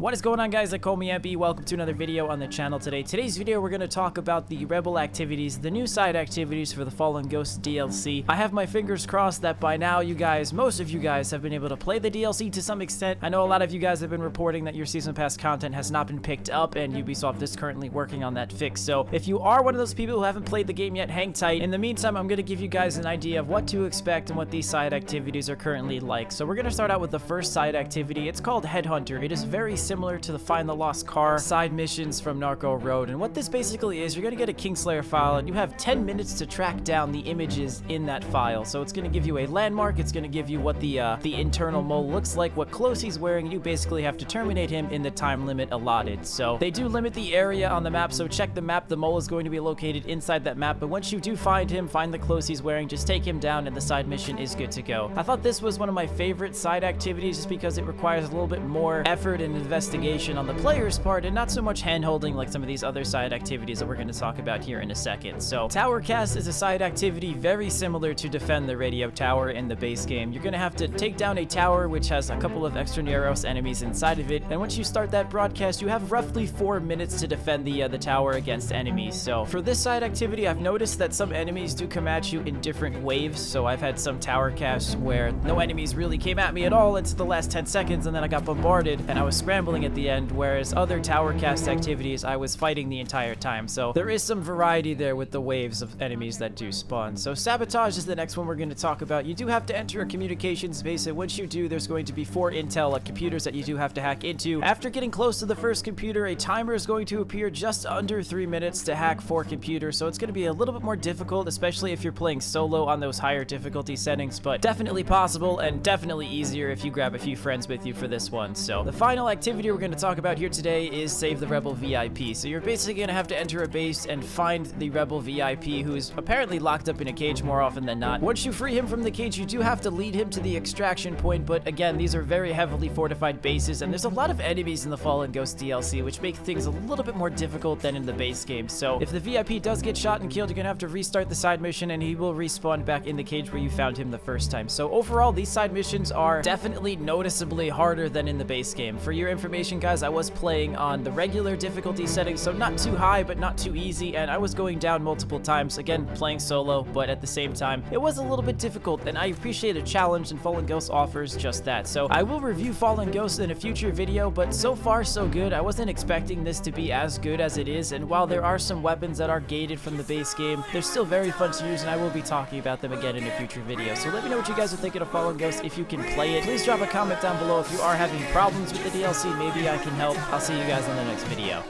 What is going on, guys? Call me Ampy. Welcome to another video on the channel today. Today's video, we're going to talk about the Rebel activities, the new side activities for the Fallen Ghost DLC. I have my fingers crossed that by now you guys, most of you guys, have been able to play the DLC to some extent. I know a lot of you guys have been reporting that your Season Pass content has not been picked up, and Ubisoft is currently working on that fix. So if you are one of those people who haven't played the game yet, hang tight. In the meantime, I'm going to give you guys an idea of what to expect and what these side activities are currently like. So we're going to start out with the first side activity. It's called HEADHUNTer. It is very similar to the Find the Lost Car side missions from Narco Road, and what this basically is, you're going to get a Kingslayer file and you have 10 minutes to track down the images in that file. So it's going to give you a landmark, it's going to give you what the internal mole looks like, what clothes he's wearing, and you basically have to terminate him in the time limit allotted. So they do limit the area on the map, so check the map. The mole is going to be located inside that map, but once you do find him, find the clothes he's wearing, just take him down and the side mission is good to go. I thought this was one of my favorite side activities just because it requires a little bit more effort and investigation on the player's part and not so much hand-holding like some of these other side activities that we're going to talk about here in a second. So Tower Cast is a side activity very similar to Defend the Radio Tower in the base game. You're going to have to take down a tower which has a couple of extra Neros enemies inside of it, and once you start that broadcast, you have roughly 4 minutes to defend the tower against enemies. So for this side activity, I've noticed that some enemies do come at you in different waves. So I've had some tower casts where no enemies really came at me at all until the last 10 seconds, and then I got bombarded and I was scrambling at the end, whereas other tower cast activities I was fighting the entire time. So there is some variety there with the waves of enemies that do spawn. So Sabotage is the next one we're going to talk about. You do have to enter a communications space, and once you do, there's going to be 4 intel computers that you do have to hack into. After getting close to the first computer, a timer is going to appear just under 3 minutes to hack 4 computers, so it's going to be a little bit more difficult, especially if you're playing solo on those higher difficulty settings, but definitely possible and definitely easier if you grab a few friends with you for this one. So the final activity we're going to talk about here today is Save the Rebel VIP. So you're basically going to have to enter a base and find the Rebel VIP, who is apparently locked up in a cage more often than not. Once you free him from the cage, you do have to lead him to the extraction point, but again, these are very heavily fortified bases, and there's a lot of enemies in the Fallen Ghost DLC, which make things a little bit more difficult than in the base game. So if the VIP does get shot and killed, you're going to have to restart the side mission, and he will respawn back in the cage where you found him the first time. So overall, these side missions are definitely noticeably harder than in the base game. For your information, guys, I was playing on the regular difficulty settings, so not too high, but not too easy, and I was going down multiple times, again, playing solo, but at the same time, it was a little bit difficult, and I appreciate a challenge, and Fallen Ghost offers just that. So I will review Fallen Ghost in a future video, but so far, so good. I wasn't expecting this to be as good as it is, and while there are some weapons that are gated from the base game, they're still very fun to use, and I will be talking about them again in a future video. So let me know what you guys are thinking of Fallen Ghost if you can play it. Please drop a comment down below if you are having problems with the DLC. Maybe I can help. I'll see you guys in the next video.